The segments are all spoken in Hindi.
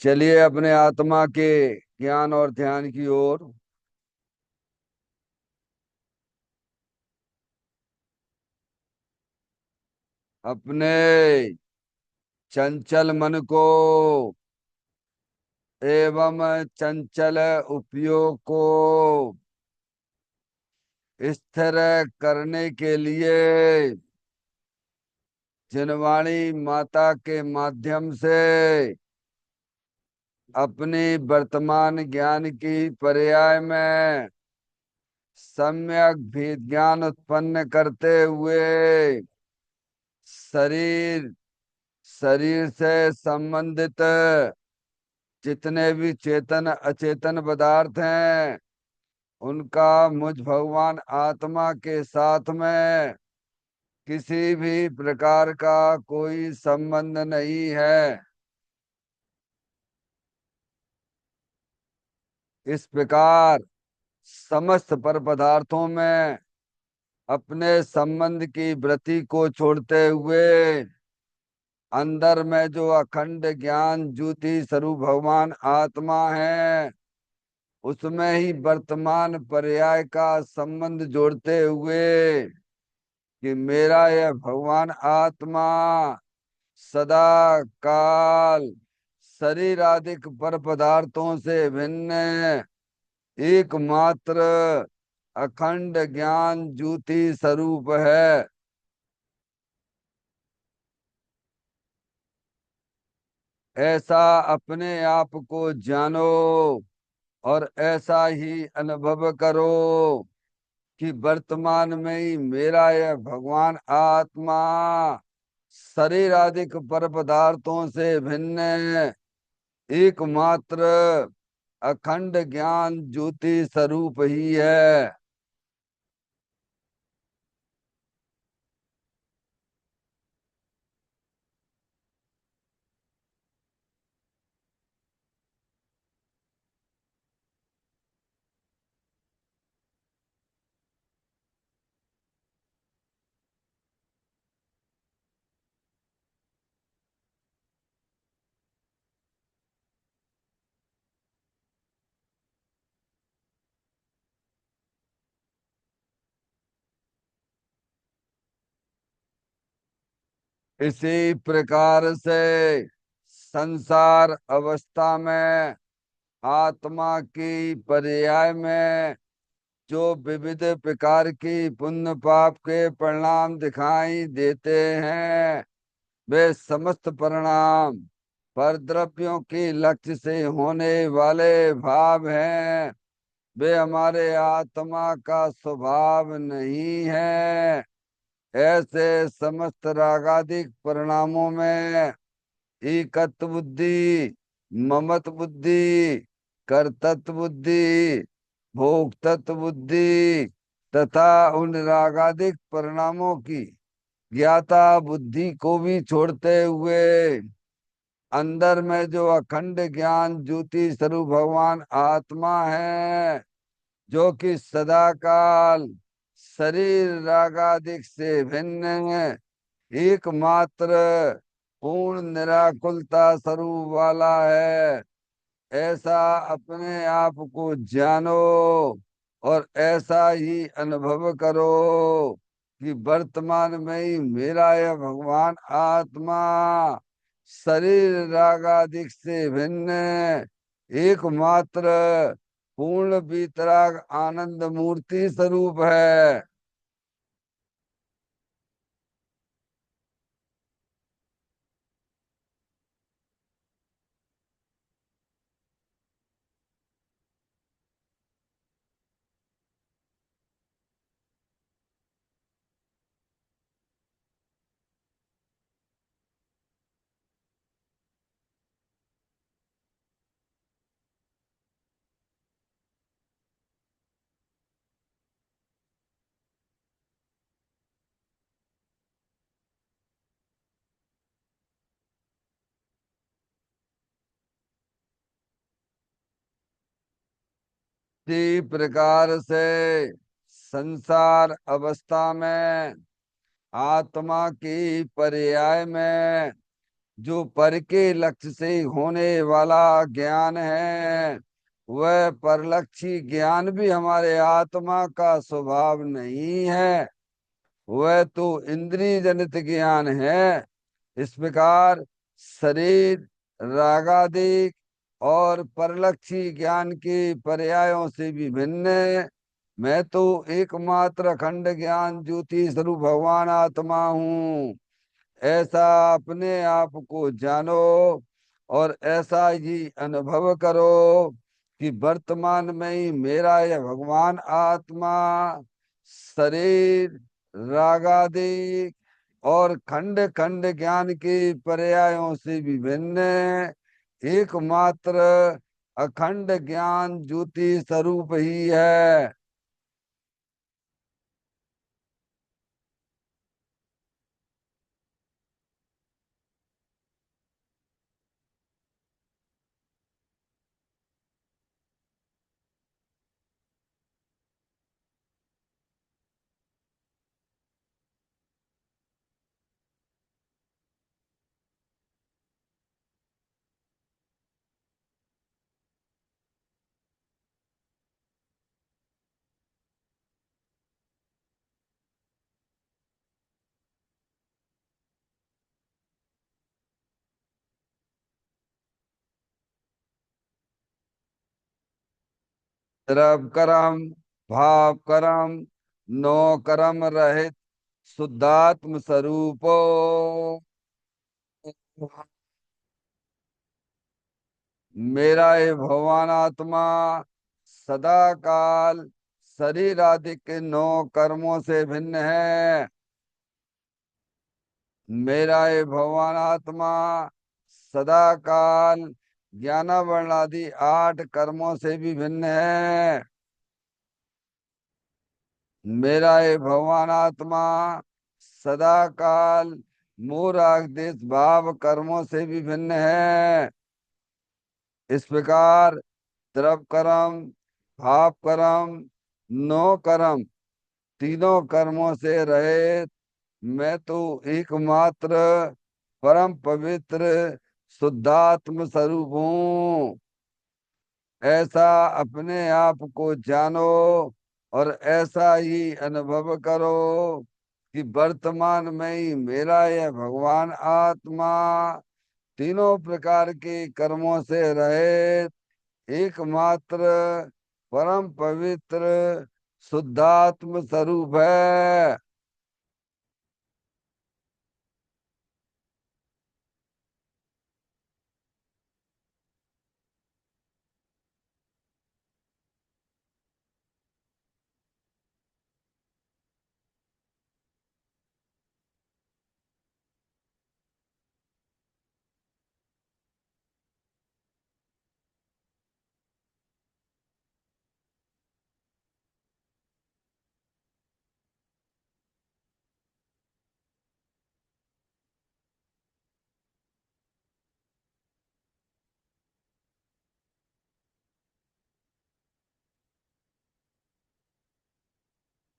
चलिए अपने आत्मा के ज्ञान और ध्यान की ओर। अपने चंचल मन को एवं चंचल उपयोग को स्थिर करने के लिए जिनवाणी माता के माध्यम से अपनी वर्तमान ज्ञान की पर्याय में सम्यक भी ज्ञान उत्पन्न करते हुए शरीर शरीर से संबंधित जितने भी चेतन अचेतन पदार्थ हैं उनका मुझ भगवान आत्मा के साथ में किसी भी प्रकार का कोई संबंध नहीं है। इस प्रकार समस्त पर पदार्थों में अपने संबंध की वृत्ति को छोड़ते हुए अंदर में जो अखंड ज्ञान ज्योति स्वरूप भगवान आत्मा है उसमें ही वर्तमान पर्याय का संबंध जोड़ते हुए कि मेरा यह भगवान आत्मा सदा काल शरीर आदिक पर पदार्थों से भिन्न एकमात्र अखंड ज्ञान ज्योति स्वरूप है। ऐसा अपने आप को जानो और ऐसा ही अनुभव करो कि वर्तमान में ही मेरा यह भगवान आत्मा शरीर आदिक पर पदार्थों से भिन्न एकमात्र अखंड ज्ञान ज्योति स्वरूप ही है। इसी प्रकार से संसार अवस्था में आत्मा की पर्याय में जो विविध प्रकार की पुण्य पाप के परिणाम दिखाई देते हैं वे समस्त परिणाम पर द्रव्यों के लक्ष्य से होने वाले भाव हैं। वे हमारे आत्मा का स्वभाव नहीं है। ऐसे समस्त रागादिक परिणामों में एकत्व बुद्धि, ममत बुद्धि, कर्तृत्व बुद्धि, भोक्तृत्व बुद्धि तथा उन रागादिक परिणामों की ज्ञाता बुद्धि को भी छोड़ते हुए अंदर में जो अखंड ज्ञान ज्योति स्वरूप भगवान आत्मा है जो कि सदा काल शरीर रागादिक से भिन्न है एकमात्र पूर्ण निराकुलता स्वरूप वाला है। ऐसा अपने आप को जानो और ऐसा ही अनुभव करो कि वर्तमान में ही मेरा यह भगवान आत्मा शरीर रागादिक से भिन्न एकमात्र पूर्ण वीतराग आनंद मूर्ति स्वरूप है। इसी प्रकार से संसार अवस्था में आत्मा की पर्याय में जो पर के लक्ष्य से होने वाला ज्ञान है, वह परलक्षी ज्ञान भी हमारे आत्मा का स्वभाव नहीं है। वह तो इंद्रिय जनित ज्ञान है। इस प्रकार शरीर, रागादिक और परलक्षी ज्ञान के पर्यायों से भी भिन्न है। मैं तो एकमात्र अखंड ज्ञान ज्योति स्वरूप भगवान आत्मा हूँ। ऐसा अपने आप को जानो और ऐसा ही अनुभव करो कि वर्तमान में ही मेरा यह भगवान आत्मा शरीर, रागादि और खंड खंड ज्ञान के पर्यायों से विभिन्न एकमात्र अखंड ज्ञान ज्योति स्वरूप ही है। द्रव करम, भाव करम, नो करम रहित शुद्धात्म स्वरूपो मेरा ये भगवान आत्मा सदा काल शरीर आदि के नौ कर्मों से भिन्न है। मेरा ये भगवान आत्मा सदा काल ज्ञानावरण आदि आठ कर्मों से भी भिन्न है। मेरा ये भगवान आत्मा सदा काल मूल देश भाव कर्मों से भी भिन्न है। इस प्रकार द्रव कर्म, भाव कर्म, नो कर्म तीनों कर्मों से रहित मैं तो एकमात्र परम पवित्र शुद्धात्म स्वरूप हूँ। ऐसा अपने आप को जानो और ऐसा ही अनुभव करो कि वर्तमान में ही मेरा यह भगवान आत्मा तीनों प्रकार के कर्मों से रहित एकमात्र परम पवित्र शुद्धात्म स्वरूप है।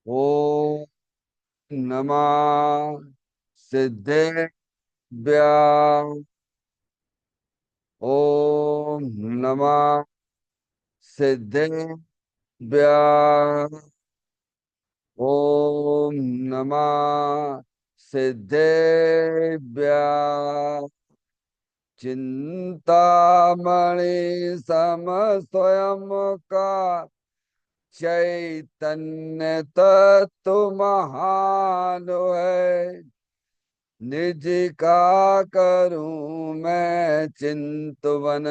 ओम नमः सिद्धेभ्य। ओम नमः सिद्धेभ्य। ओम नमः सिद्धेभ्य। चिंतामणि सम स्वयं का चैतन्य तत्व महान है। निज का करूं मैं चिंतवन,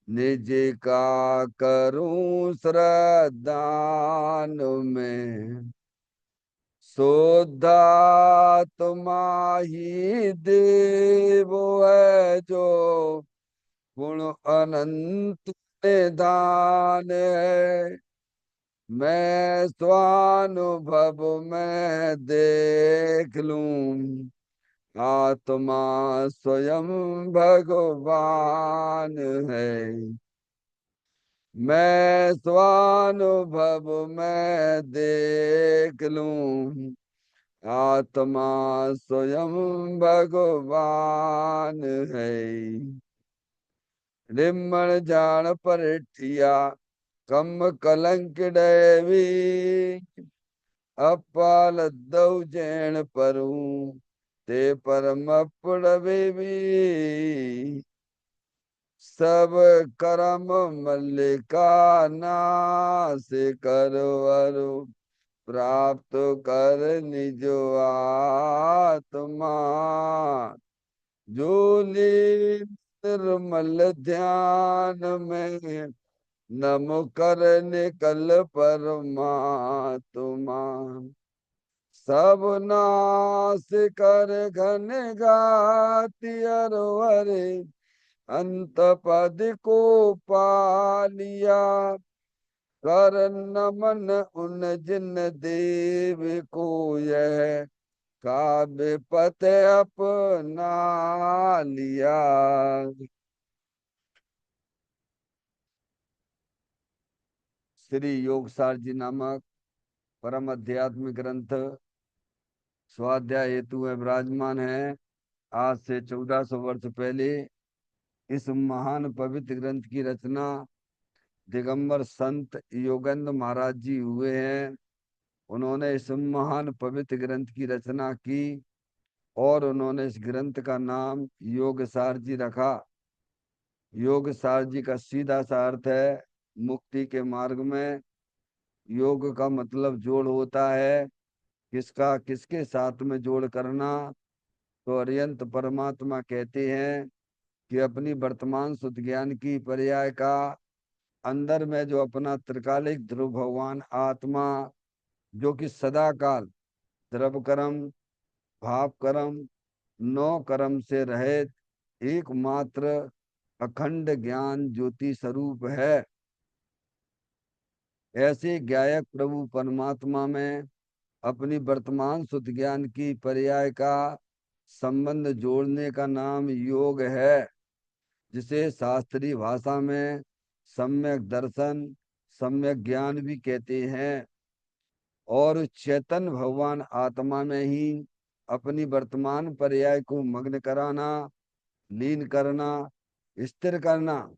निज का करूं श्रद्धान में। शुद्धात्मा ही देव है जो गुण अनंत निधान है। मैं स्वानुभव में देख लूं आत्मा स्वयं भगवान है। मैं स्वानुभव में देख लूं आत्मा स्वयं भगवान है। रिमण जान परिठिया कम कलंक डैवी अपाल दौ जैन परू ते परम भी सब करम मल्लिका नाश करवरु प्राप्त कर निज आत्मा जूली निर्मल ध्यान में नम कर निकल परमात्मा सब नाश कर घन गाति अरवरे अंत पद को पालिया कर नमन उन जिन देव को यह काव्य पत अपना लिया। श्री योगसार जी नामक परम अध्यात्मिक ग्रंथ स्वाध्याय हेतु में विराजमान है। आज से 1400 वर्ष पहले इस महान पवित्र ग्रंथ की रचना दिगंबर संत योगेंद्र महाराज जी हुए हैं। उन्होंने इस महान पवित्र ग्रंथ की रचना की और उन्होंने इस ग्रंथ का नाम योगसार जी रखा। योगसार जी का सीधा सा अर्थ है मुक्ति के मार्ग में। योग का मतलब जोड़ होता है, किसका किसके साथ में जोड़ करना। तो अरिहंत परमात्मा कहते हैं कि अपनी वर्तमान शुद्ध ज्ञान की पर्याय का अंदर में जो अपना त्रिकालिक ध्रुव भगवान आत्मा जो कि सदा काल द्रव कर्म भाव कर्म नौ कर्म से रहित एकमात्र अखंड ज्ञान ज्योति स्वरूप है। ऐसे गायक प्रभु परमात्मा में अपनी वर्तमान शुद्ध ज्ञान की पर्याय का संबंध जोड़ने का नाम योग है, जिसे शास्त्रीय भाषा में सम्यक दर्शन सम्यक ज्ञान भी कहते हैं। और चैतन्य भगवान आत्मा में ही अपनी वर्तमान पर्याय को मग्न कराना, लीन करना, स्थिर करना,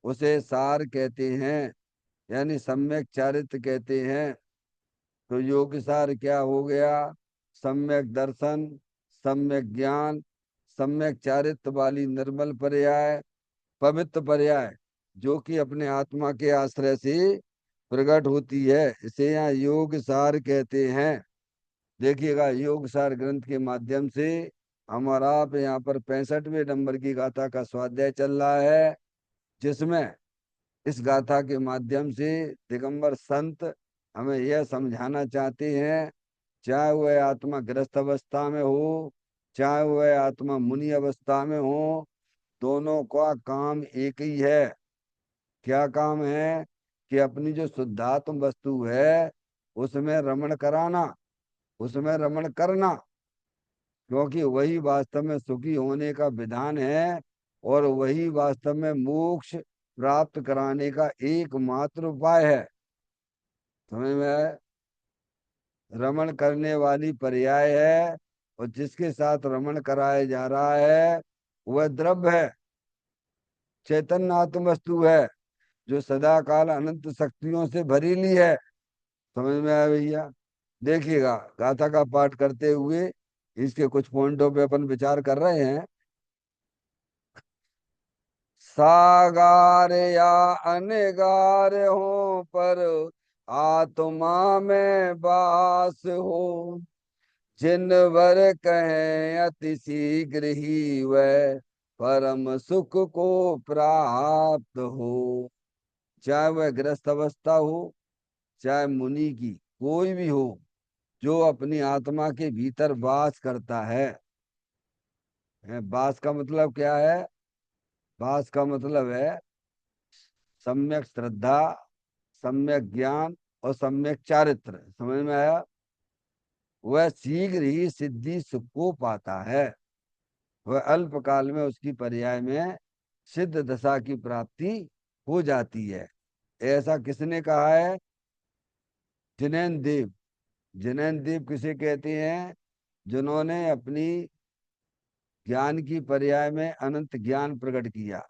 उसे सार कहते हैं, यानी सम्यक चारित्र कहते हैं। तो योग सार क्या हो गया? सम्यक दर्शन, सम्यक ज्ञान, सम्यक चारित्र वाली निर्मल पर्याय, पवित्र पर्याय, जो कि अपने आत्मा के आश्रय से प्रकट होती है, इसे यहाँ योग सार कहते हैं। देखिएगा योग सार ग्रंथ के माध्यम से हमारा आप यहाँ पर 65वें नंबर की गाथा का स्वाध्याय चल रहा है, जिसमें इस गाथा के माध्यम से दिगंबर संत हमें यह समझाना चाहते हैं, चाहे वह आत्मा ग्रस्त अवस्था में हो चाहे वह आत्मा मुनि अवस्था में हो, दोनों का काम एक ही है। क्या काम है? कि अपनी जो शुद्धात्म वस्तु है उसमें रमण कराना, उसमें रमण करना, क्योंकि वही वास्तव में सुखी होने का विधान है और वही वास्तव में मोक्ष प्राप्त कराने का एकमात्र उपाय है। समझ में आया? रमण करने वाली पर्याय है और जिसके साथ रमण कराया जा रहा है वह द्रव्य है, चैतन्य आत्म वस्तु है, जो सदा काल अनंत शक्तियों से भरीली है। समझ में आया भैया? देखिएगा गाथा का पाठ करते हुए इसके कुछ पॉइंटों पे अपन विचार कर रहे हैं। सागार या अनगार हो पर आत्मा में वास हो, जिन वर कहें अति शीघ्र ही वह परम सुख को प्राप्त हो। चाहे वह गृहस्थ अवस्था हो चाहे मुनि की, कोई भी हो जो अपनी आत्मा के भीतर वास करता है। वास का मतलब क्या है? वास का मतलब है सम्यक श्रद्धा, सम्यक ज्ञान और सम्यक चारित्र। समझ में आया? वह शीघ्र ही सिद्धि सुख को पाता है, वह अल्प काल में उसकी पर्याय में सिद्ध दशा की प्राप्ति हो जाती है। ऐसा किसने कहा है? जिनेन्द्र देव। जिनेन्द्रीप किसे कहते हैं? जिन्होंने अपनी ज्ञान की पर्याय में अनंत ज्ञान प्रकट किया।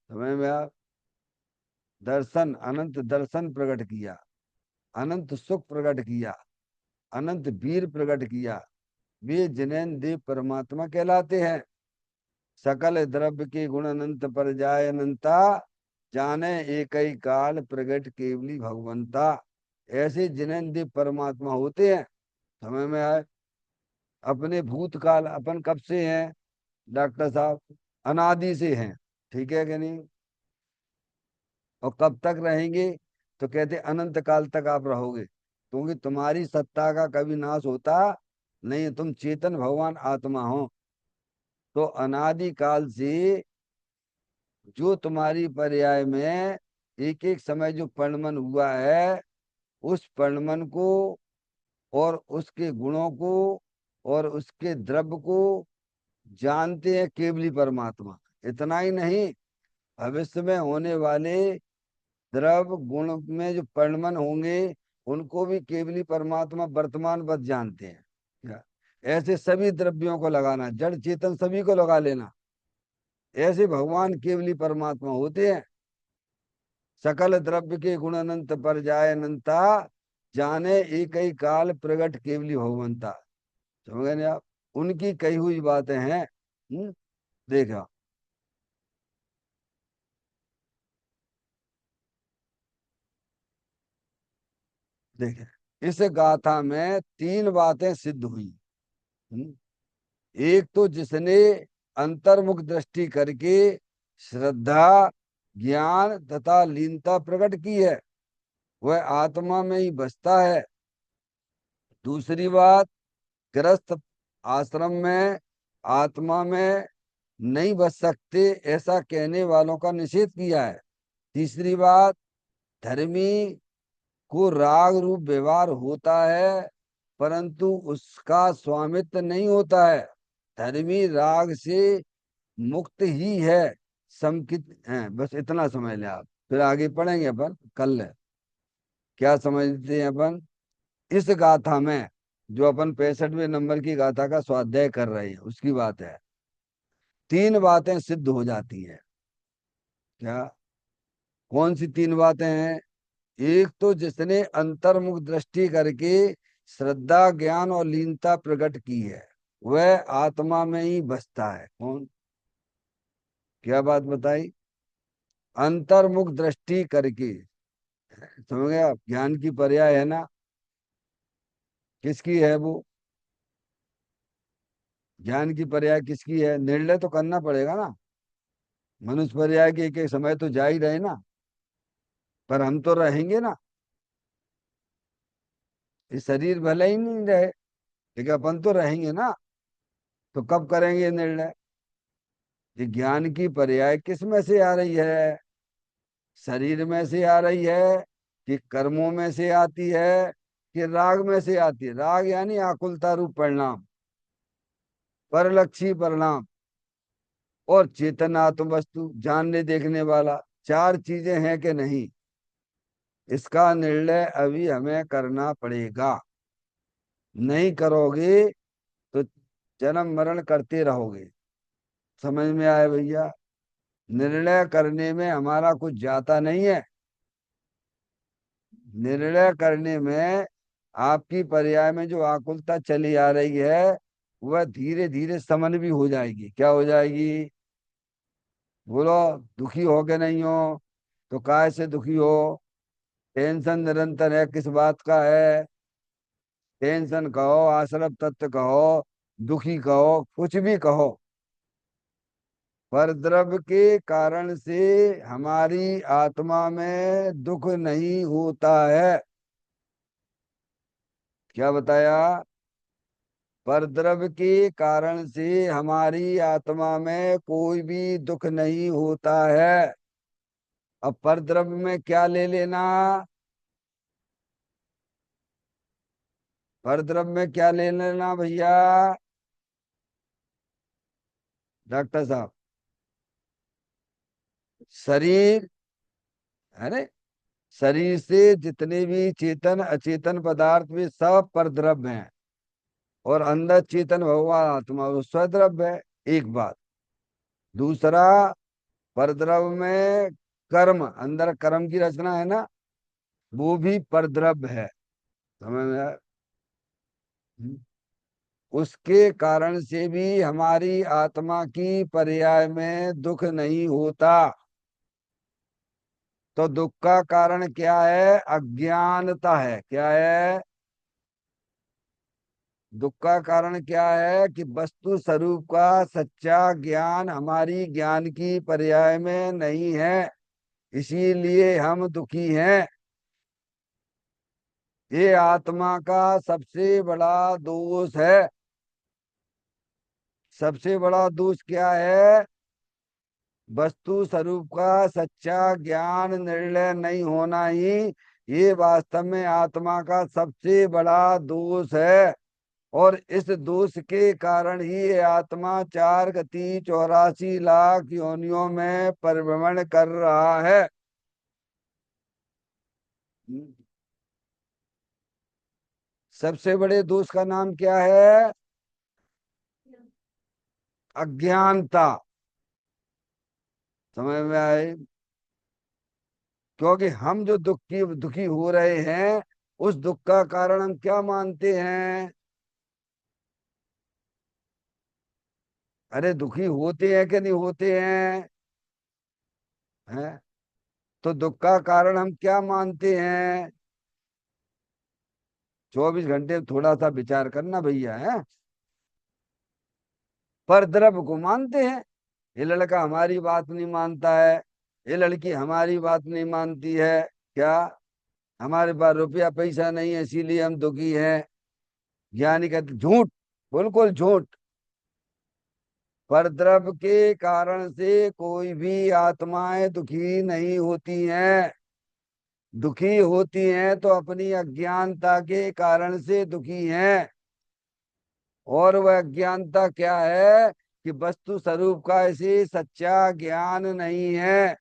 समझ में आप? दर्शन, अनंत दर्शन प्रकट किया, अनंत सुख प्रकट किया, अनंत वीर प्रकट किया, वे जिनेन्द्र परमात्मा कहलाते हैं। सकल द्रव्य के गुण अनंत पर जाय अनंता, जाने एक ही काल प्रगट केवली भगवंता। ऐसे जिनेन्द्र परमात्मा होते हैं। समझ में आए? अपने भूतकाल, अपन कब से हैं डॉक्टर साहब? अनादि से हैं। ठीक है कि नहीं? और कब तक रहेंगे? तो कहते अनंत काल तक आप रहोगे, क्योंकि तुम्हारी सत्ता का कभी नाश होता नहीं है। तुम चेतन भगवान आत्मा हो। तो अनादि काल से जो तुम्हारी पर्याय में एक एक समय जो परिणमन हुआ है, उस परिणमन को और उसके गुणों को और उसके द्रव्य को जानते हैं केवली परमात्मा। इतना ही नहीं, भविष्य में होने वाले द्रव्य गुण में जो परिणमन होंगे, उनको भी केवली परमात्मा वर्तमान वत जानते हैं। क्या? ऐसे सभी द्रव्यों को लगाना, जड़ चेतन सभी को लगा लेना। ऐसे भगवान केवली परमात्मा होते हैं। सकल द्रव्य के गुण अनंत पर जाए अनंता, जाने एक ही काल प्रगट केवली भगवंता। समझ गए आप? उनकी कही हुई बातें हैं। देखा? देखे, इस गाथा में तीन बातें सिद्ध हुई। हम्म, एक तो जिसने अंतर्मुख दृष्टि करके श्रद्धा, ज्ञान तथा लीनता प्रकट की है, वह आत्मा में ही बसता है। दूसरी बात, गृहस्थ आश्रम में आत्मा में नहीं बच सकते, ऐसा कहने वालों का निषेध किया है। तीसरी बात, धर्मी को राग रूप व्यवहार होता है, परंतु उसका स्वामित्व नहीं होता है। धर्मी राग से मुक्त ही है, समकित है। बस इतना समझ ले आप, फिर आगे पढ़ेंगे अपन कल। क्या समझते हैं अपन इस गाथा में? जो अपन 65वें नंबर की गाथा का स्वाध्याय कर रहे हैं, उसकी बात है। तीन बातें सिद्ध हो जाती हैं। क्या? कौन सी तीन बातें हैं? एक तो जिसने अंतर्मुख दृष्टि करके श्रद्धा, ज्ञान और लीनता प्रकट की है, वह आत्मा में ही बसता है। कौन? क्या बात बताई? अंतर्मुख दृष्टि करके। समझ गए आप? ज्ञान की पर्याय है ना? किसकी है वो? ज्ञान की पर्याय किसकी है? निर्णय तो करना पड़ेगा ना। मनुष्य पर्याय के एक समय तो जा ही रहे ना, पर हम तो रहेंगे ना। ये शरीर भले ही नहीं रहे, लेकिन अपन तो रहेंगे ना। तो कब करेंगे ये निर्णय? ये ज्ञान की पर्याय किस में से आ रही है? शरीर में से आ रही है, कि कर्मों में से आती है, कि राग में से आती है? राग यानी आकुलता रूप परिणाम, परलक्षी परिणाम, और चेतन आत्म वस्तु जानने देखने वाला। चार चीजें हैं कि नहीं? इसका निर्णय अभी हमें करना पड़ेगा। नहीं करोगे तो जन्म मरण करते रहोगे। समझ में आए भैया? निर्णय करने में हमारा कुछ जाता नहीं है। निर्णय करने में आपकी पर्याय में जो आकुलता चली आ रही है, वह धीरे धीरे समन भी हो जाएगी। क्या हो जाएगी? बोलो। दुखी हो के नहीं हो? तो काय से दुखी हो? टेंशन निरंतर है, किस बात का है? टेंशन कहो, आश्रम तत्व कहो, दुखी कहो, कुछ भी कहो, पर द्रव्य के कारण से हमारी आत्मा में दुख नहीं होता है। क्या बताया? पर द्रव्य के कारण से हमारी आत्मा में कोई भी दुख नहीं होता है। अब पर द्रव्य में क्या ले लेना? पर द्रव्य में क्या ले लेना भैया डॉक्टर साहब? शरीर। अरे, शरीर से जितने भी चेतन अचेतन पदार्थ भी सब परद्रव्य हैं, और अंदर चेतन भगवान आत्मा वो स्वद्रव्य है। एक बात। दूसरा, परद्रव्य में कर्म, अंदर कर्म की रचना है ना, वो भी परद्रव्य है। समझ में आया? उसके कारण से भी हमारी आत्मा की पर्याय में दुख नहीं होता। तो दुख का कारण क्या है? अज्ञानता है। क्या है? दुख का कारण क्या है? कि वस्तु स्वरूप का सच्चा ज्ञान हमारी ज्ञान की पर्याय में नहीं है, इसीलिए हम दुखी हैं। ये आत्मा का सबसे बड़ा दोष है। सबसे बड़ा दोष क्या है? वस्तु स्वरूप का सच्चा ज्ञान निर्णय नहीं होना ही ये वास्तव में आत्मा का सबसे बड़ा दोष है। और इस दोष के कारण ही ये आत्मा 4 गति 84 लाख योनियों में परिभ्रमण कर रहा है। सबसे बड़े दोष का नाम क्या है? अज्ञानता। समझ में आए? क्योंकि हम जो दुखी हो रहे हैं, उस दुख का कारण हम क्या मानते हैं? अरे दुखी होते हैं कि नहीं होते हैं? हैं? तो दुख का कारण हम क्या मानते हैं? 24 घंटे थोड़ा सा विचार करना भैया है। पर द्रव्य को मानते हैं। ये लड़का हमारी बात नहीं मानता है, ये लड़की हमारी बात नहीं मानती है। क्या? हमारे पास रुपया पैसा नहीं है इसीलिए हम दुखी हैं। ज्ञानी कहते झूठ, बिल्कुल झूठ। पर द्रव्य के कारण से कोई भी आत्माएं दुखी नहीं होती हैं। दुखी होती हैं तो अपनी अज्ञानता के कारण से दुखी हैं। और वह अज्ञानता क्या है? कि वस्तु स्वरूप का इसे सच्चा ज्ञान नहीं है।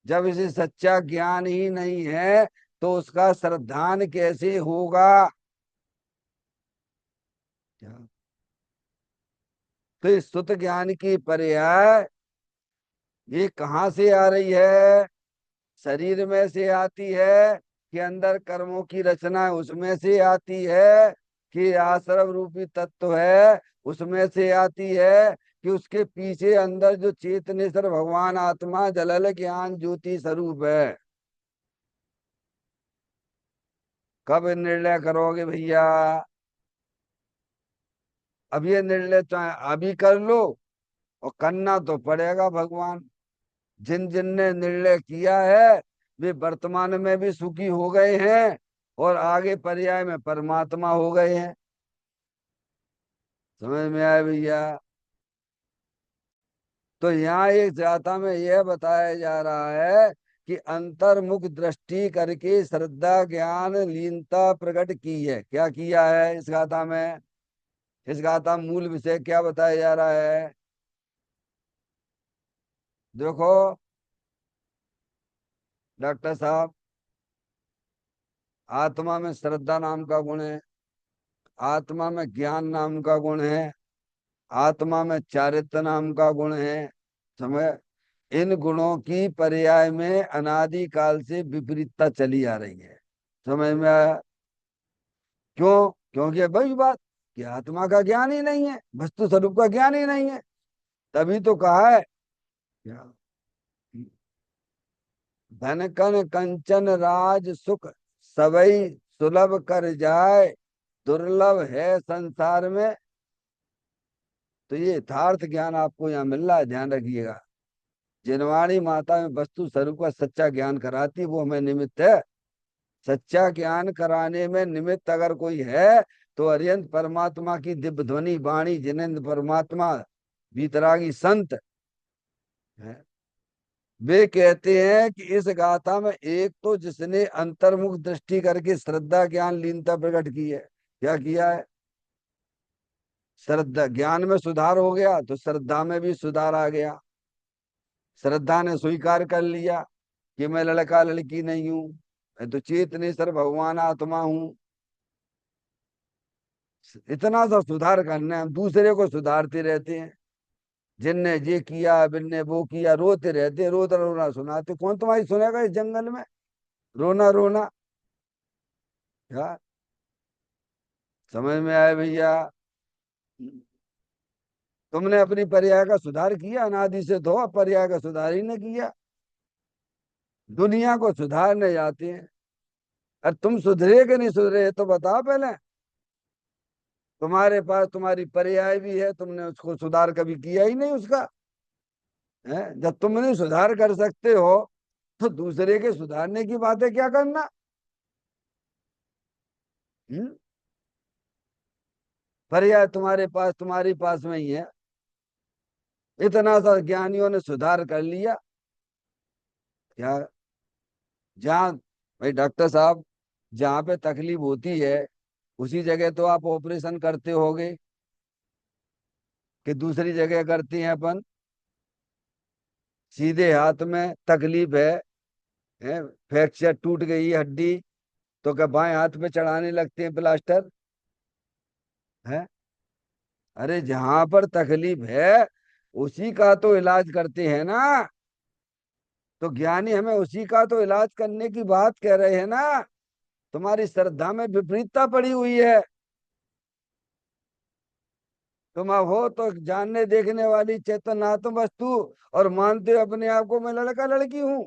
जब इसे सच्चा ज्ञान ही नहीं है तो उसका श्रद्धान कैसे होगा? क्या? तो इस सुत ज्ञान की पर्याय ये कहाँ से आ रही है? शरीर में से आती है, कि अंदर कर्मों की रचना है उसमें से आती है, कि आश्रम रूपी तत्व है उसमें से आती है, कि उसके पीछे अंदर जो चेतनेश्वर भगवान आत्मा जलल ज्ञान ज्योति स्वरूप है? कब निर्णय करोगे भैया? अब ये निर्णय चाहे अभी कर लो, और करना तो पड़ेगा। भगवान जिन जिन ने निर्णय किया है वे वर्तमान में भी सुखी हो गए हैं, और आगे पर्याय में परमात्मा हो गए हैं। समझ में आया भैया? तो यहाँ एक जाता में यह बताया जा रहा है कि अंतर्मुख दृष्टि करके श्रद्धा ज्ञान लीनता प्रकट की है। क्या किया है इस गाथा में? इस गाथा में मूल विषय क्या बताया जा रहा है? देखो डॉक्टर साहब, आत्मा में श्रद्धा नाम का गुण है, आत्मा में ज्ञान नाम का गुण है, आत्मा में चारित्र नाम का गुण है। समझ? इन गुणों की पर्याय में अनादिकाल से विपरीतता चली आ रही है। समझ में आया? क्यों? क्योंकि वही बात कि आत्मा का ज्ञान ही नहीं है, वस्तु स्वरूप का ज्ञान ही नहीं है। तभी तो कहा है क्या? धन कन कंचन राज सुख सबई सुलभ कर जाए, दुर्लभ है संसार में। तो ये यथार्थ ज्ञान आपको यहाँ मिल रहा है, ध्यान रखिएगा। जिनवाणी माता में वस्तु स्वरूप का सच्चा ज्ञान कराती है, वो हमें निमित्त है। सच्चा ज्ञान कराने में निमित्त अगर कोई है तो अरिहंत परमात्मा की दिव्य ध्वनि वाणी जिनेन्द्र परमात्मा वीतरागी संत है। वे कहते हैं कि इस गाथा में एक तो जिसने अंतर्मुख दृष्टि करके श्रद्धा ज्ञान लीनता प्रकट की है। क्या किया है? श्रद्धा ज्ञान में सुधार हो गया तो श्रद्धा में भी सुधार आ गया। श्रद्धा ने स्वीकार कर लिया कि मैं लड़का लड़की नहीं हूं, मैं तो चेतनेश्वर भगवान आत्मा हूं। इतना सा सुधार करना है, हम दूसरे को सुधारते रहते हैं। जिनने ये किया, बिनने वो किया, रोते रहते हैं, रोता रोना सुनाते। कौन तुम्हारी सुनेगा इस जंगल में रोना रोना? क्या समझ में आया भैया? तुमने अपनी पर्याय का सुधार किया? अनादि से तो पर्याय का सुधार ही नहीं किया। दुनिया को सुधारने जाते हैं। और तुम सुधरे कि नहीं सुधरे ये तो बताओ पहले। तुम्हारे पास तुम्हारी पर्याय भी है, तुमने उसको सुधार कभी किया ही नहीं उसका। है, जब तुम नहीं सुधार कर सकते हो तो दूसरे के सुधारने की बातें क्या करना। हम्म? पर्याय तुम्हारी पास में ही है। इतना सा ज्ञानियों ने सुधार कर लिया। क्या जहाँ, भाई डॉक्टर साहब, जहाँ पे तकलीफ होती है उसी जगह तो आप ऑपरेशन करते होगे कि दूसरी जगह करते हैं अपन? सीधे हाथ में तकलीफ है, फ्रैक्चर टूट गई है हड्डी, तो क्या बाएं हाथ पे चढ़ाने लगते हैं प्लास्टर? है, अरे जहां पर तकलीफ है उसी का तो इलाज करते हैं ना। तो ज्ञानी हमें उसी का तो इलाज करने की बात कह रहे हैं ना। तुम्हारी श्रद्धा में विपरीतता पड़ी हुई है। तुम अब हो तो जानने देखने वाली चेतनात्म वस्तु, और मानते हो अपने आप को मैं लड़का लड़की हूं।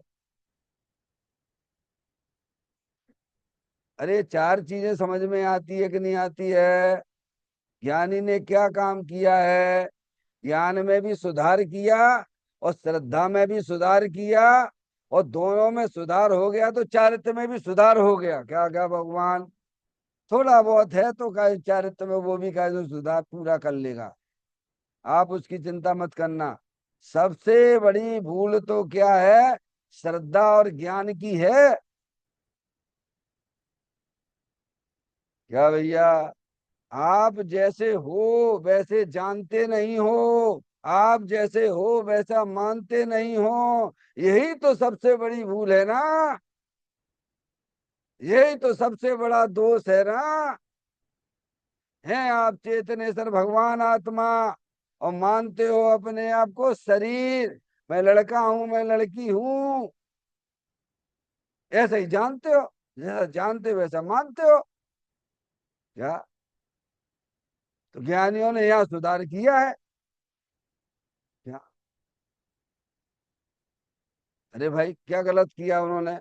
अरे चार चीजें समझ में आती है कि नहीं आती है? ज्ञानी ने क्या काम किया है? ज्ञान में भी सुधार किया और श्रद्धा में भी सुधार किया, और दोनों में सुधार हो गया तो चारित्र में भी सुधार हो गया। क्या क्या भगवान, थोड़ा बहुत है तो का चारित्र में वो भी का सुधार पूरा कर लेगा। आप उसकी चिंता मत करना। सबसे बड़ी भूल तो क्या है? श्रद्धा और ज्ञान की है। क्या भैया? आप जैसे हो वैसे जानते नहीं हो, आप जैसे हो वैसा मानते नहीं हो। यही तो सबसे बड़ी भूल है ना। यही तो सबसे बड़ा दोष है ना। हैं आप चेतनेश्वर भगवान आत्मा, और मानते हो अपने आप को शरीर। मैं लड़का हूं, मैं लड़की हूं, ऐसा ही जानते हो। जैसा जानते हो वैसा मानते हो। क्या? तो ज्ञानियों ने यहाँ सुधार किया है। क्या? अरे भाई क्या गलत किया उन्होंने?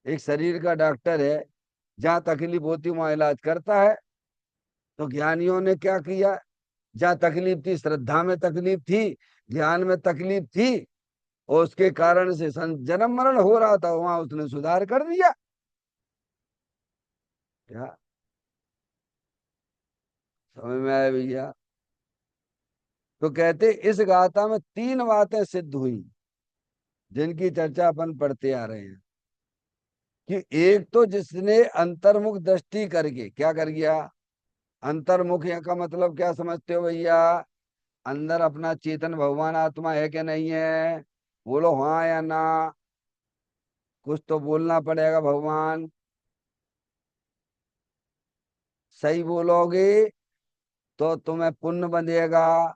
एक शरीर का डॉक्टर है, जहाँ तकलीफ होती वहां इलाज करता है। तो ज्ञानियों ने क्या किया? जहाँ तकलीफ थी, श्रद्धा में तकलीफ थी, ज्ञान में तकलीफ थी, और उसके कारण से जन्म मरण हो रहा था, वहां उसने सुधार कर दिया। क्या समझ में आया भैया? तो कहते इस गाथा में तीन बातें सिद्ध हुई, जिनकी चर्चा अपन पढ़ते आ रहे हैं। कि एक तो जिसने अंतर्मुख दृष्टि करके क्या कर गया? अंतर्मुख यहाँ का मतलब क्या समझते हो भैया? अंदर अपना चेतन भगवान आत्मा है कि नहीं है? बोलो हाँ या ना। कुछ तो बोलना पड़ेगा भगवान। सही बोलोगे तो तुम्हें पुण्य बंधेगा,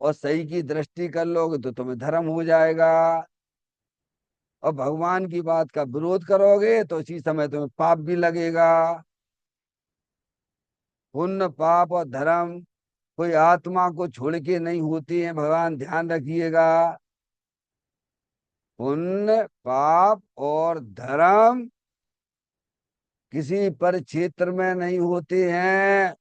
और सही की दृष्टि कर लोगे तो तुम्हें धर्म हो जाएगा। और भगवान की बात का विरोध करोगे तो इसी समय तुम्हें पाप भी लगेगा। पुण्य पाप और धर्म कोई आत्मा को छोड़ के नहीं होती है, भगवान ध्यान रखिएगा। पुण्य पाप और धर्म किसी पर क्षेत्र में नहीं होते हैं।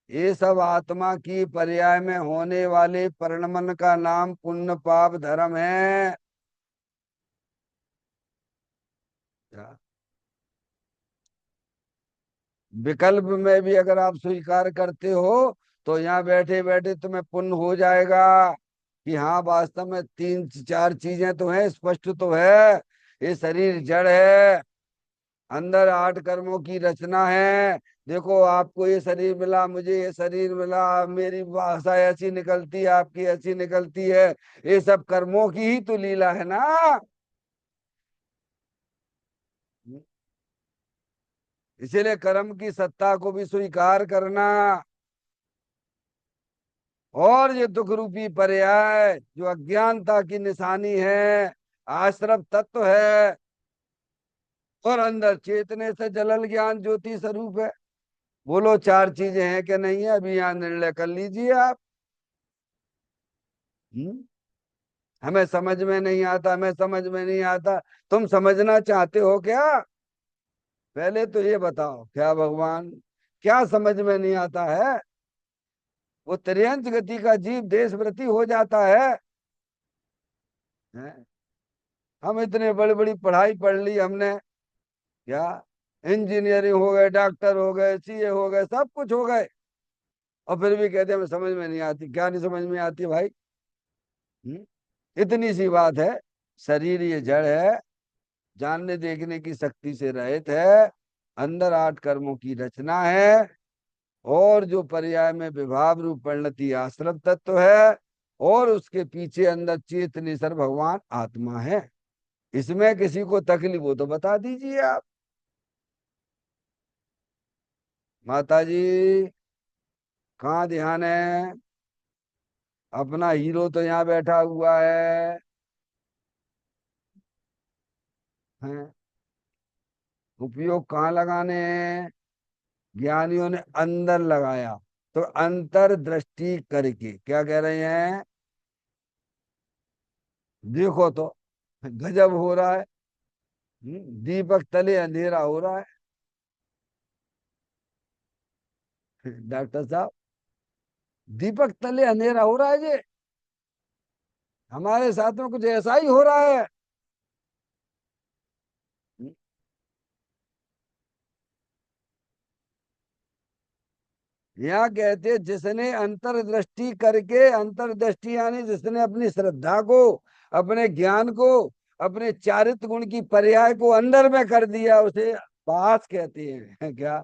ये सब आत्मा की पर्याय में होने वाले परिणमन का नाम पुण्य पाप धर्म है। क्या? विकल्प में भी अगर आप स्वीकार करते हो तो यहाँ बैठे बैठे तुम्हें पुण्य हो जाएगा। कि हाँ वास्तव में तीन चार चीजें तो हैं, स्पष्ट तो है। ये शरीर जड़ है, अंदर आठ कर्मों की रचना है। देखो आपको ये शरीर मिला, मुझे ये शरीर मिला, मेरी भाषा ऐसी निकलती है, आपकी ऐसी निकलती है। ये सब कर्मों की ही तो लीला है ना। इसीलिए कर्म की सत्ता को भी स्वीकार करना। और ये दुख रूपी पर्याय जो अज्ञानता की निशानी है, आश्रव तत्व है, और अंदर चेतने से जलल ज्ञान ज्योति स्वरूप है। बोलो चार चीजें हैं कि नहीं है? अभी यहाँ निर्णय कर लीजिए आप। हम्म? हमें समझ में नहीं आता, हमें समझ में नहीं आता। तुम समझना चाहते हो क्या? पहले तो ये बताओ, क्या भगवान, क्या समझ में नहीं आता है? वो त्रियंच गति का जीव देशव्रती हो जाता है? हम इतने बड़ी बड़ी पढ़ाई पढ़ ली हमने, क्या इंजीनियरिंग हो गए, डॉक्टर हो गए, सीए हो गए, सब कुछ हो गए, और फिर भी कहते हैं हमें समझ में नहीं आती। क्या नहीं समझ में आती भाई? इतनी सी बात है। शरीर ये जड़ है, जानने देखने की शक्ति से रहित है, अंदर आठ कर्मों की रचना है, और जो पर्याय में विभाव रूप परिणति आश्रम तत्व है, और उसके पीछे अंदर चेतनेश्वर भगवान आत्मा है। इसमें किसी को तकलीफ हो तो बता दीजिए आप। माता जी, कहाँ ध्यान है? अपना हीरो तो यहाँ बैठा हुआ है? उपयोग कहाँ लगाने हैं? ज्ञानियों ने अंदर लगाया। तो अंतर दृष्टि करके क्या कह रहे हैं? देखो तो गजब हो रहा है। दीपक तले अंधेरा हो रहा है। डॉक्टर साहब, दीपक तले अंधेरा हो रहा है जी। हमारे साथ में कुछ ऐसा ही हो रहा है। यहाँ कहते हैं, जिसने अंतर्दृष्टि करके, अंतर्दृष्टि यानी जिसने अपनी श्रद्धा को, अपने ज्ञान को, अपने चारित्र गुण की पर्याय को अंदर में कर दिया, उसे पास कहते हैं। क्या?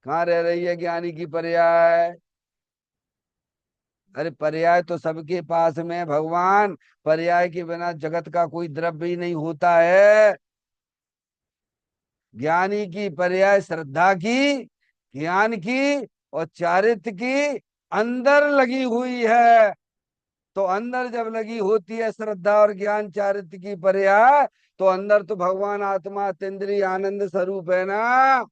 कहाँ रह रही है ज्ञानी की पर्याय? अरे पर्याय तो सबके पास में है भगवान। पर्याय के बिना जगत का कोई द्रव्य ही नहीं होता है। ज्ञानी की पर्याय श्रद्धा की, ज्ञान की, और चारित्र की अंदर लगी हुई है। तो अंदर जब लगी होती है श्रद्धा और ज्ञान चारित्र की पर्याय, तो अंदर तो भगवान आत्मा अतीन्द्रिय आनंद स्वरूप है ना।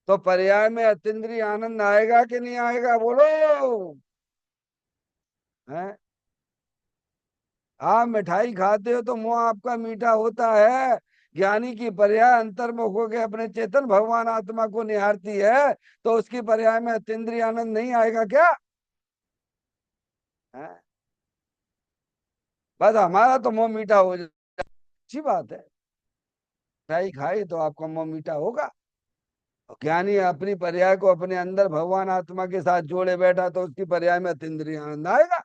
तो पर्याय में अतीन्द्रिय आनंद आएगा कि नहीं आएगा? बोलो। है? आप मिठाई खाते हो तो मुंह आपका मीठा होता है। ज्ञानी की पर्याय अंतर्मुख होकर अपने चेतन भगवान आत्मा को निहारती है, तो उसकी पर्याय में अतीन्द्रिय आनंद नहीं आएगा क्या? है? बस हमारा तो मुंह मीठा हो जाए, अच्छी बात है। मिठाई खाई तो आपका मुंह मीठा होगा। और ज्ञानी अपनी पर्याय को अपने अंदर भगवान आत्मा के साथ जोड़े बैठा, तो उसकी पर्याय में अतीन्द्रिय आनंद आएगा।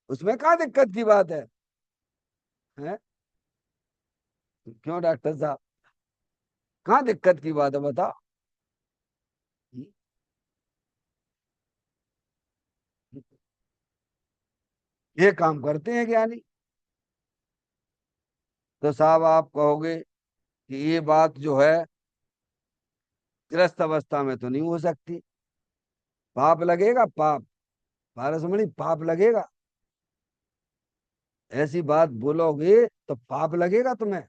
उसमें कहाँ दिक्कत की बात है? क्यों डॉक्टर साहब, कहाँ दिक्कत की बात है बताओ? ये काम करते हैं ज्ञानी। तो साहब आप कहोगे कि ये बात जो है गृहस्थ अवस्था में तो नहीं हो सकती। पाप लगेगा, पाप। पारसमणि, पाप लगेगा। ऐसी बात बोलोगे तो पाप लगेगा तुम्हें।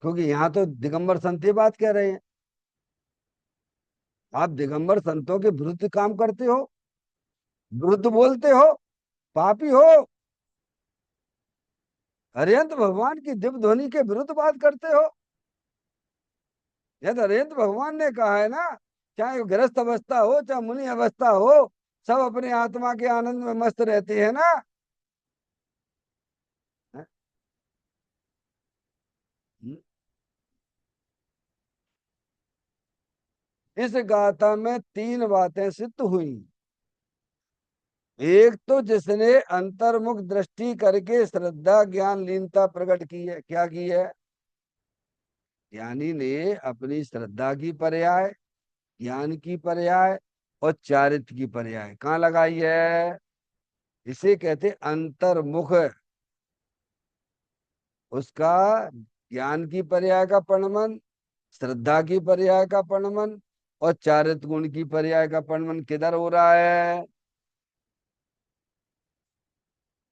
क्योंकि यहाँ तो दिगंबर संत ये बात कह रहे हैं। आप दिगंबर संतों के विरुद्ध काम करते हो, विरुद्ध बोलते हो, पापी हो। अरिहंत भगवान की दिव्य ध्वनि के विरुद्ध बात करते हो। यह तो अरिहंत भगवान ने कहा है ना, चाहे गृहस्थ अवस्था हो चाहे मुनि अवस्था हो, सब अपने आत्मा के आनंद में मस्त रहते हैं ना। इस गाथा में तीन बातें सिद्ध हुई। एक तो जिसने अंतर्मुख दृष्टि करके श्रद्धा ज्ञान लीनता प्रकट की है, क्या की है? ज्ञानी ने अपनी श्रद्धा की पर्याय, ज्ञान की पर्याय, और चारित्र की पर्याय कहाँ लगाई है? इसे कहते अंतर्मुख। उसका ज्ञान की पर्याय का परिणमन, श्रद्धा की पर्याय का परिणमन और चारित्र गुण की पर्याय का परिणमन किधर हो रहा है?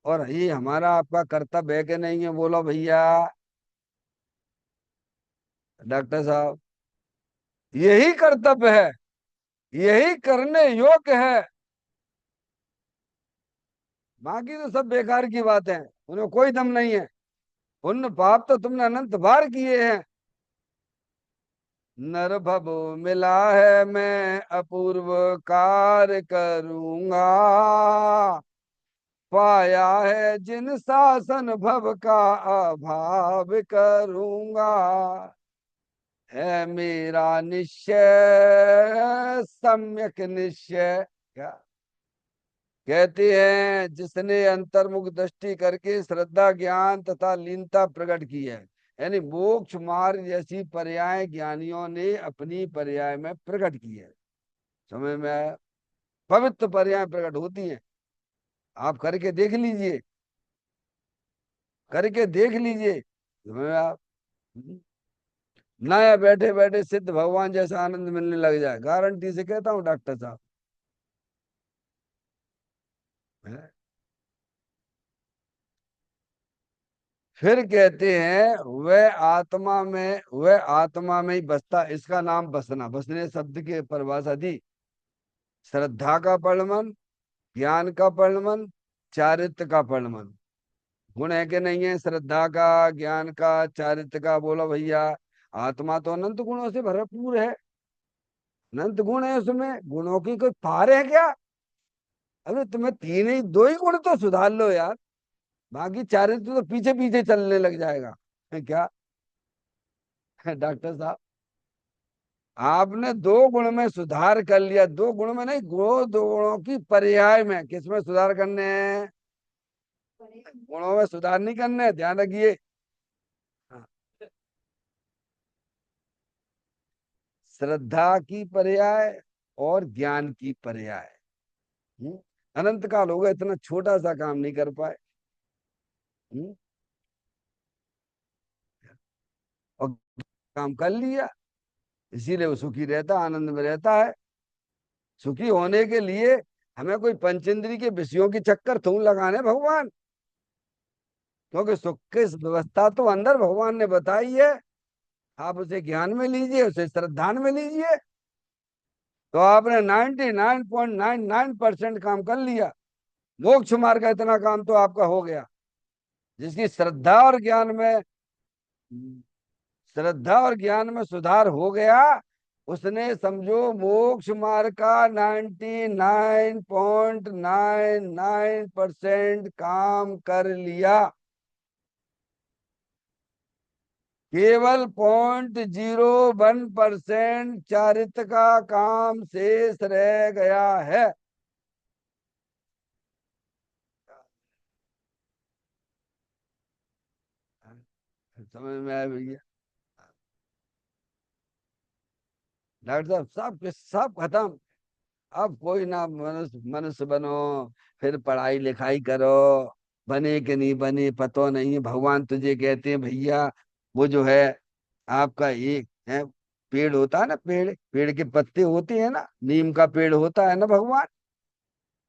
और ये हमारा आपका कर्तव्य है कि नहीं है? बोलो भैया डॉक्टर साहब। यही कर्तव्य है, यही करने योग्य है। बाकी तो सब बेकार की बात है, उन्हें कोई दम नहीं है। पुण्य पाप तो तुमने अनंत बार किए हैं। नर भव मिला है मैं अपूर्व कार्य करूंगा, पाया है जिन शासन भव का अभाव करूंगा, है मेरा निश्चय सम्यक निश्चय। क्या कहते हैं? जिसने अंतर्मुख दृष्टि करके श्रद्धा ज्ञान तथा लीनता प्रकट की है, यानी मोक्ष मार्ग जैसी पर्याय ज्ञानियों ने अपनी पर्याय में प्रकट की है। समय में पवित्र पर्याय प्रकट होती है। आप करके देख लीजिए, करके देख लीजिए। समय में आप नया बैठे बैठे सिद्ध भगवान जैसा आनंद मिलने लग जाए, गारंटी से कहता हूँ डॉक्टर साहब। है? फिर कहते हैं वह आत्मा में ही बसता, इसका नाम बसना, बसने शब्द की परिभाषा दी। श्रद्धा का परिणमन, ज्ञान का परिणमन, चारित्र का परिणमन। गुण है कि नहीं है? श्रद्धा का, ज्ञान का, चारित्र का। बोलो भैया। आत्मा तो अनंत गुणों से भरपूर है, अनंत गुण है उसमें, गुणों की कोई पार है क्या? अरे तुम्हें तीन ही दो ही गुण तो सुधार लो यार, बाकी चारित्र तो पीछे पीछे चलने लग जाएगा। है क्या डॉक्टर साहब? आपने दो गुण में सुधार कर लिया, दो गुण में नहीं, दो गुणों की पर्याय में। किसमें सुधार करने हैं? गुणों में सुधार नहीं करने हैं, ध्यान रखिए। हाँ, श्रद्धा की पर्याय और ज्ञान की पर्याय। हम्म? अनंत काल हो गया, इतना छोटा सा काम नहीं कर पाए। हम्म? और काम कर लिया, इसीलिए वो सुखी रहता, आनंद में रहता है। सुखी होने के लिए हमें कोई पंचेंद्री के विषयों की चक्कर थूम लगाने भगवान, क्योंकि सुख की व्यवस्था तो अंदर भगवान ने बताई है। आप उसे ज्ञान में लीजिए, उसे श्रद्धा में लीजिए, तो आपने 99.99% काम कर लिया। मोक्ष मार्ग का इतना काम तो आपका हो गया। जिसकी श्रद्धा और ज्ञान में सुधार हो गया, उसने समझो मोक्ष मार्ग का 99.99% काम कर लिया। केवल 0.01% चारित्र का काम शेष रह गया है। समझ में आया भैया? डॉक्टर साहब सब खत्म। अब कोई ना मनुष्य मनुष्य बनो, फिर पढ़ाई लिखाई करो, बने कि नहीं बने पतो नहीं है। भगवान तुझे कहते हैं भैया, वो जो है आपका एक है, पेड़ होता है ना, पेड़ पेड़ के पत्ते होते हैं ना, नीम का पेड़ होता है ना भगवान,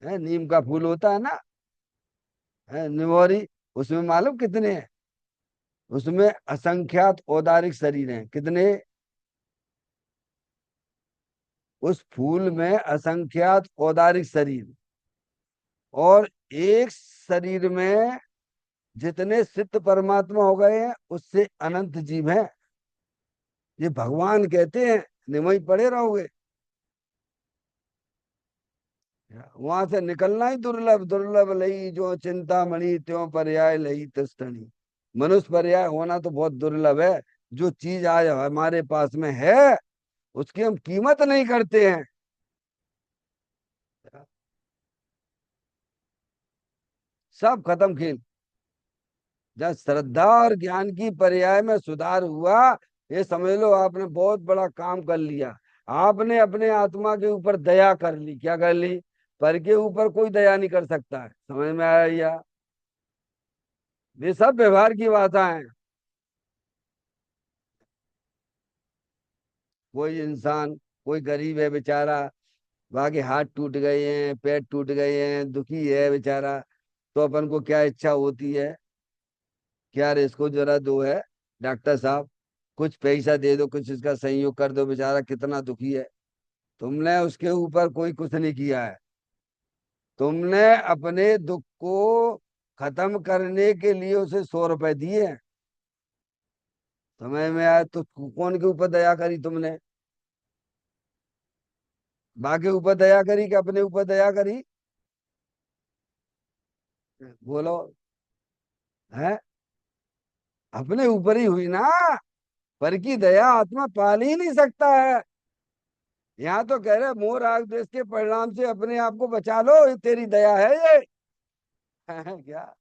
है नीम का फूल होता है ना, है निमोरी। उसमें मालूम कितने हैं? उसमें असंख्यात औदारिक शरीर हैं। कितने? उस फूल में असंख्यात औदारिक शरीर, और एक शरीर में जितने सिद्ध परमात्मा हो गए हैं उससे अनंत जीव हैं। ये भगवान कहते हैं, नहीं वहीं पड़े रहोगे। वहां से निकलना ही दुर्लभ, दुर्लभ लई जो चिंतामणि त्यों पर्याय लई तिष्ठनी। मनुष्य पर्याय होना तो बहुत दुर्लभ है। जो चीज आज हमारे पास में है, उसकी हम कीमत नहीं करते हैं। सब खत्म खेल। जब श्रद्धा और ज्ञान की पर्याय में सुधार हुआ, ये समझ लो आपने बहुत बड़ा काम कर लिया। आपने अपने आत्मा के ऊपर दया कर ली। क्या कर ली? पर के ऊपर कोई दया नहीं कर सकता है। समझ में आया या? ये सब व्यवहार की बातें हैं। कोई इंसान, कोई गरीब है बेचारा, बाकी हाथ टूट गए हैं, पैर टूट गए हैं, दुखी है बेचारा, तो अपन को क्या इच्छा होती है, क्या रे इसको जरा दो है डॉक्टर साहब, कुछ पैसा दे दो, कुछ इसका सहयोग कर दो, बेचारा कितना दुखी है। तुमने उसके ऊपर कोई कुछ नहीं किया है। तुमने अपने दुख को खत्म करने के लिए उसे 100 रुपए दिए हैं। समय में आया तो कौन के ऊपर दया करी तुमने? बाकी ऊपर दया करी कि अपने ऊपर दया करी? बोलो। है? अपने ऊपर ही हुई ना। पर की दया आत्मा पाल ही नहीं सकता है। यहाँ तो कह रहे मोह राग द्वेष के परिणाम से अपने आप को बचा लो, ये तेरी दया है ये। क्या?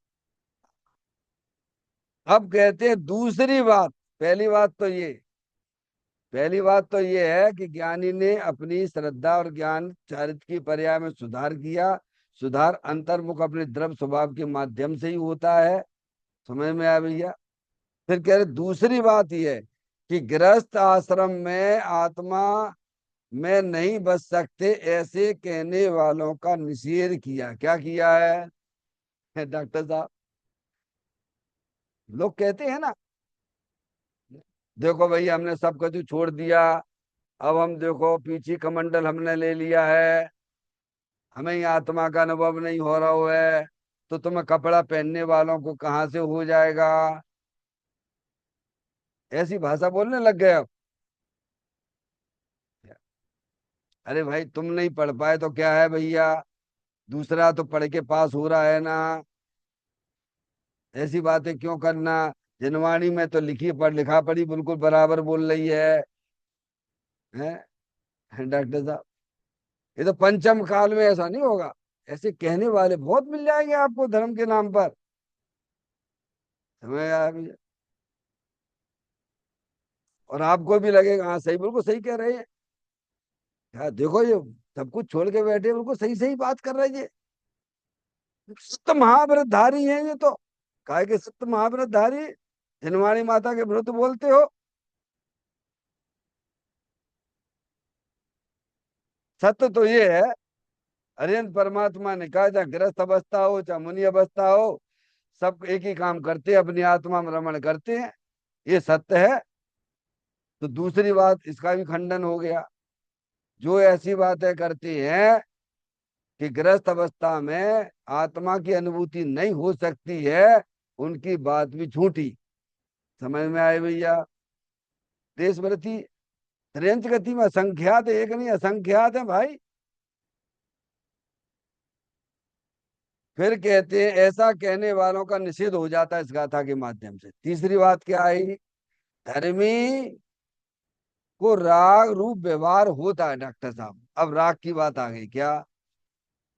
अब कहते हैं दूसरी बात। पहली बात तो ये पहली बात तो ये है कि ज्ञानी ने अपनी श्रद्धा और ज्ञान चरित्र की पर्याय में सुधार किया। सुधार अंतर्मुख अपने द्रव्य स्वभाव के माध्यम से ही होता है। समझ में आया भैया? फिर कह रहे दूसरी बात यह है कि गृहस्थ आश्रम में आत्मा में नहीं बच सकते, ऐसे कहने वालों का निषेध किया। क्या किया है डॉक्टर साहब? लोग कहते हैं ना, देखो भैया हमने सब कुछ छोड़ दिया, अब हम देखो पीछे कमंडल हमने ले लिया है, हमें ये आत्मा का अनुभव नहीं हो रहा है, तो तुम्हें कपड़ा पहनने वालों को कहाँ से हो जाएगा? ऐसी भाषा बोलने लग गए अब। अरे भाई तुम नहीं पढ़ पाए तो क्या है भैया, दूसरा तो पढ़ के पास हो रहा है ना। ऐसी बातें क्यों करना? जिनवाणी में तो लिखी पढ़ लिखा पढ़ी बिल्कुल बराबर बोल रही है डॉक्टर साहब। ये तो पंचम काल में ऐसा नहीं होगा। ऐसे कहने वाले बहुत मिल जाएंगे आपको धर्म के नाम पर। समझ आया भैया? और आपको भी लगेगा हाँ सही, बिल्कुल सही कह रहे हैं। हाँ देखो ये सब कुछ छोड़ के बैठे बिल्कुल सही सही बात कर रहे हैं ये। सत्य महाव्रतधारी हैं ये तो। काहे के सत्य महाव्रतधारी? जिनवाणी माता के व्रत बोलते हो। सत्य तो ये है, अरिहंत परमात्मा ने कहा चाहे गृहस्थ अवस्था हो चाहे मुनि अवस्था हो, सब एक ही काम करते हैं, अपनी आत्मा में रमण करते हैं। ये सत्य है। तो दूसरी बात इसका भी खंडन हो गया। जो ऐसी बातें करती हैं कि गृहस्थ अवस्था में आत्मा की अनुभूति नहीं हो सकती है, उनकी बात भी झूठी। समझ में आए भैया? देशव्रती त्रियंच गति में असंख्यात है, एक नहीं असंख्यात है भाई। फिर कहते हैं ऐसा कहने वालों का निषेध हो जाता है इस गाथा के माध्यम से। तीसरी बात क्या आई? धर्मी को राग रूप व्यवहार होता है डॉक्टर साहब। अब राग की बात आ गई क्या?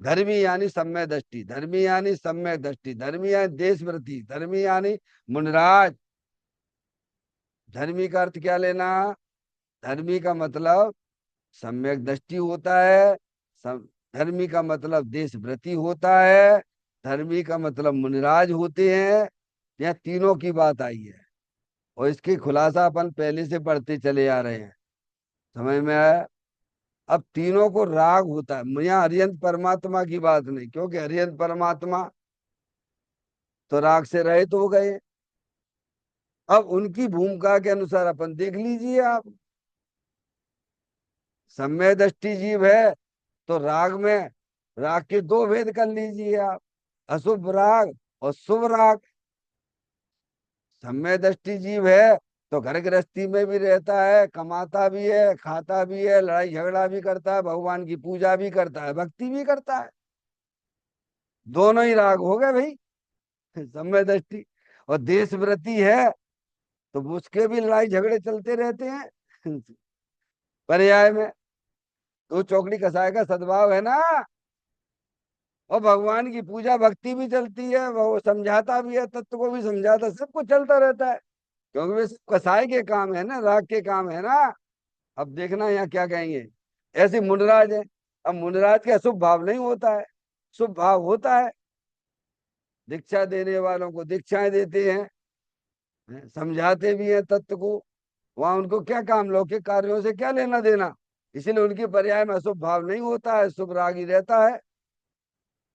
धर्मी यानी सम्यक दृष्टि, धर्मी यानी सम्यक दृष्टि, धर्मी यानी देशव्रती, धर्मी यानी मुनराज। धर्मी का अर्थ क्या लेना? धर्मी का मतलब सम्यक दृष्टि होता है। धर्मी का मतलब देशव्रती होता है। धर्मी का मतलब मुनिराज होते हैं। यह तीनों की बात आई है और इसकी खुलासा अपन पहले से पढ़ते चले आ रहे हैं। समझ में आया? अब तीनों को राग होता है। यहाँ हरियंत परमात्मा की बात नहीं, क्योंकि हरियंत परमात्मा तो राग से रहित हो गए। अब उनकी भूमिका के अनुसार अपन देख लीजिए आप। सम्य दृष्टि जीव है तो राग में राग के दो भेद कर लीजिए आप, अशुभ राग और शुभ राग। सम्य दृष्टि जीव है तो घर गृहस्थी में भी रहता है, कमाता भी है, खाता भी है, लड़ाई झगड़ा भी करता है, भगवान की पूजा भी करता है, भक्ति भी करता है। दोनों ही राग हो गए भाई। सम्य दृष्टि और देशव्रती है तो उसके भी लड़ाई झगड़े चलते रहते हैं पर्याय में। तो चौकड़ी कसाय का सद्भाव है ना। और भगवान की पूजा भक्ति भी चलती है, वो समझाता भी है, तत्व को भी समझाता, सब कुछ चलता रहता है। क्योंकि वे सब कसाई के काम है ना, राग के काम है ना। अब देखना यहाँ क्या कहेंगे। ऐसे मुनराज है। अब मुनराज का शुभ भाव नहीं होता है, शुभ भाव होता है। दीक्षा देने वालों को दीक्षाएं देते हैं, समझाते भी हैं तत्व को। वहां उनको क्या काम, लौकिक कार्यों से क्या लेना देना। इसीलिए उनकी पर्याय में अशुभ भाव नहीं होता है, शुभ राग ही रहता है।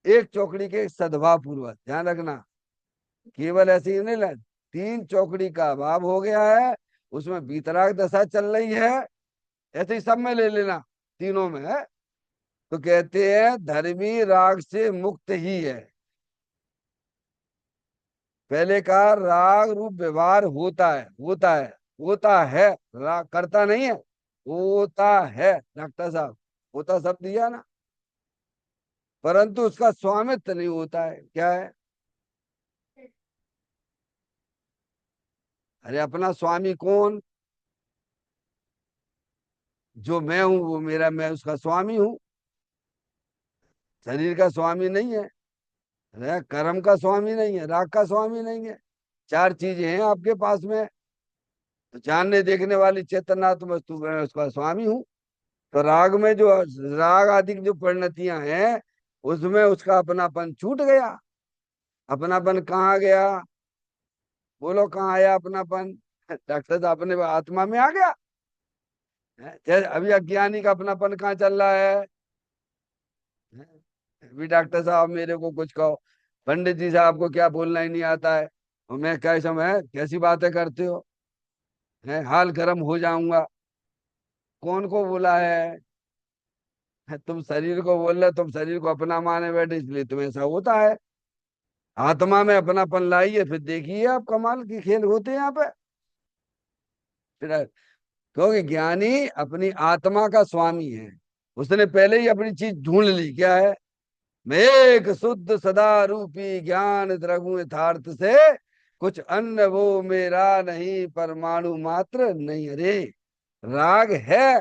एक चौकड़ी के सद्भाव पूर्वक ध्यान रखना, केवल ऐसे ही नहीं ले, 3 चौकड़ी का अभाव हो गया है, उसमें वीतराग दशा चल रही है, ऐसे ही सब में ले लेना, तीनों में है। तो कहते हैं धर्मी राग से मुक्त ही है। पहले का राग रूप व्यवहार होता है, होता है, होता है, राग करता नहीं है, होता है डॉक्टर साहब, होता सब दिया ना, परंतु उसका स्वामित्व नहीं होता है। क्या है? अरे अपना स्वामी कौन? जो मैं हूं वो मेरा, मैं उसका स्वामी हूँ। शरीर का स्वामी नहीं है, कर्म का स्वामी नहीं है, राग का स्वामी नहीं है। 4 चीजें हैं आपके पास में। तो जानने देखने वाली चेतनात्म वस्तु मैं उसका स्वामी हूँ। तो राग में जो, राग आदि की जो परिणतियां हैं, उसमें उसका अपनापन छूट गया। अपनापन कहाँ गया? बोलो कहाँ आया अपनापन? डॉक्टर साहब अपने आत्मा में आ गया। जैसे अभी अज्ञानी का अपनापन कहाँ चल रहा है? अभी डॉक्टर साहब मेरे को कुछ कहो, पंडित जी साहब को क्या बोलना ही नहीं आता है, और मैं कैसा, मैं कैसी बातें करते हो, है हाल गर्म हो जाऊंगा। कौन को बोला है? तुम शरीर को बोल रहे, तुम शरीर को अपना माने बैठे, इसलिए तुम्हें ऐसा होता है। आत्मा में अपनापन लाइए, फिर देखिए आप कमाल की खेल होते हैं यहाँ पे। फिर क्योंकि ज्ञानी अपनी आत्मा का स्वामी है, उसने पहले ही अपनी चीज ढूंढ ली। क्या है? मैं एक शुद्ध सदा रूपी ज्ञान द्रव्य यथार्थ से, कुछ अन्य वो मेरा नहीं, परमाणु मात्र नहीं। अरे राग है,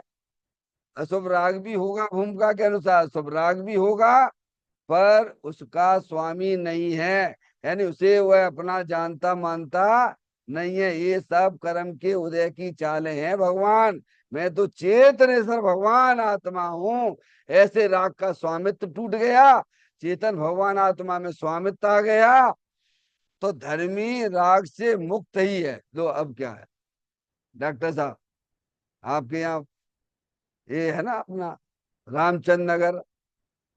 अशुभ राग भी होगा, भूमिका के अनुसार शुभ राग भी होगा, पर उसका स्वामी नहीं है, यानी उसे वह अपना जानता मानता नहीं है। ये सब कर्म के उदय की चालें हैं भगवान। मैं तो चेतनेश्वर भगवान आत्मा हूँ। ऐसे राग का स्वामित्व टूट गया, चेतन भगवान आत्मा में स्वामित्व आ गया, तो धर्मी राग से मुक्त ही है। लो अब क्या है डॉक्टर साहब, आपके यहाँ ये है ना अपना रामचंद्र नगर,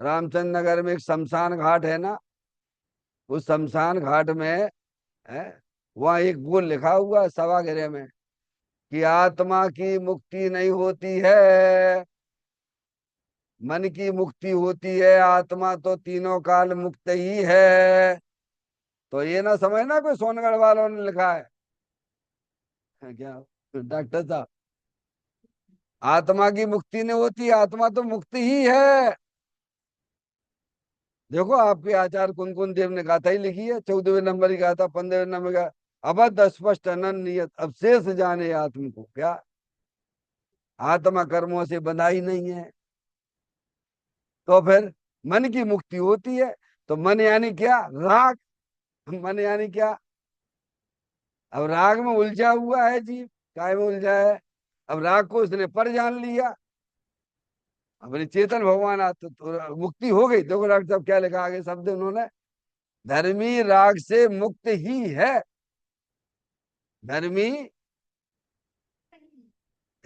रामचंद्र नगर में एक शमशान घाट है ना, उस शमशान घाट में है, वहाँ एक बोर्ड लिखा हुआ है सभागृह में कि आत्मा की मुक्ति नहीं होती है, मन की मुक्ति होती है, आत्मा तो तीनों काल मुक्त ही है। तो ये ना समझना कोई सोनगढ़ वालों ने लिखा है क्या डॉक्टर साहब, आत्मा की मुक्ति नहीं होती, आत्मा तो मुक्ति ही है। देखो आपके आचार्य कुंकुन देव ने गाथा ही लिखी है, 14वें नंबर की गाथा, 15वें नंबर का, अबद्ध स्पष्ट अनन्य नियत अब शेष जाने आत्म को। क्या? आत्मा कर्मों से बंधा ही नहीं है, तो फिर मन की मुक्ति होती है। तो मन यानी क्या? राग। मन यानी क्या? अब राग में उलझा हुआ है जीव, काय में उलझा है? अब राग को उसने पर जान लिया, अपने चेतन भगवान तो मुक्ति हो गई। देखो डॉक्टर साहब क्या लिखा आगे शब्द उन्होंने, धर्मी राग से मुक्त ही है। धर्मी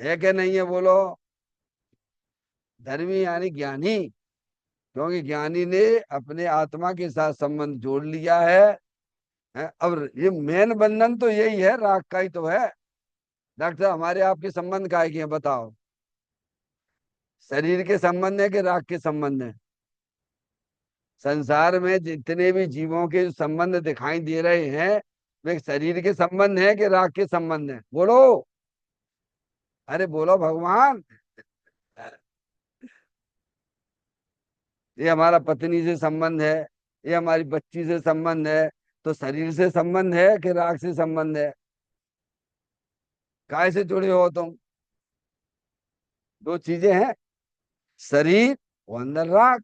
है कि नहीं है बोलो? धर्मी यानी ज्ञानी, क्योंकि ज्ञानी ने अपने आत्मा के साथ संबंध जोड़ लिया है? अब ये मेन बंधन तो यही है, राग का ही तो है। डॉक्टर साहब हमारे आपके संबंध का है कि बताओ, शरीर के संबंध है कि राग के संबंध है? संसार में जितने भी जीवों के जो संबंध दिखाई दे रहे हैं, वे शरीर के संबंध है कि राग के संबंध है? बोलो, अरे बोलो भगवान। ये हमारा पत्नी से संबंध है, ये हमारी बच्ची से संबंध है, तो शरीर से संबंध है कि राग से संबंध है? काय से जुड़े हो तुम? 2 चीजें हैं, शरीर और अंदर राग।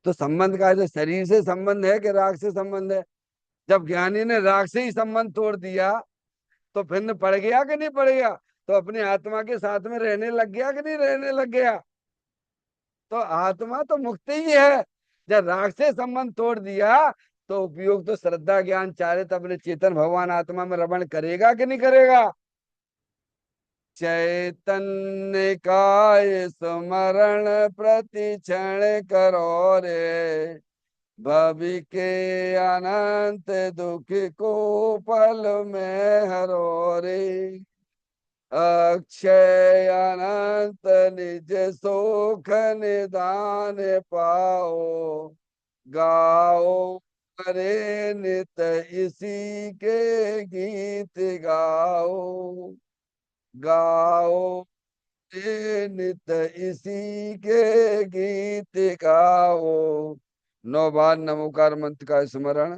तो संबंध का जो शरीर से संबंध है कि राग से संबंध है? जब ज्ञानी ने राग से ही संबंध तोड़ दिया, तो फिर न पड़ गया कि नहीं पड़ गया? तो अपने आत्मा के साथ में रहने लग गया कि नहीं रहने लग गया? तो आत्मा तो मुक्त ही है। जब राग से संबंध तोड़ दिया, तो उपयोग तो श्रद्धा ज्ञान चारित अपने चेतन भगवान आत्मा में रमण करेगा कि नहीं करेगा? चैतन्य का ये स्मरण प्रति क्षण करो रे, भवि के अनंत दुख को पल में हरो रे। अक्षय अनंत निज सुख निदान पाओ, गाओ करे नित इसी के गीत गाओ, गाओ रे नित इसी के गीत गाओ। 9 बार नमोकार मंत्र का स्मरण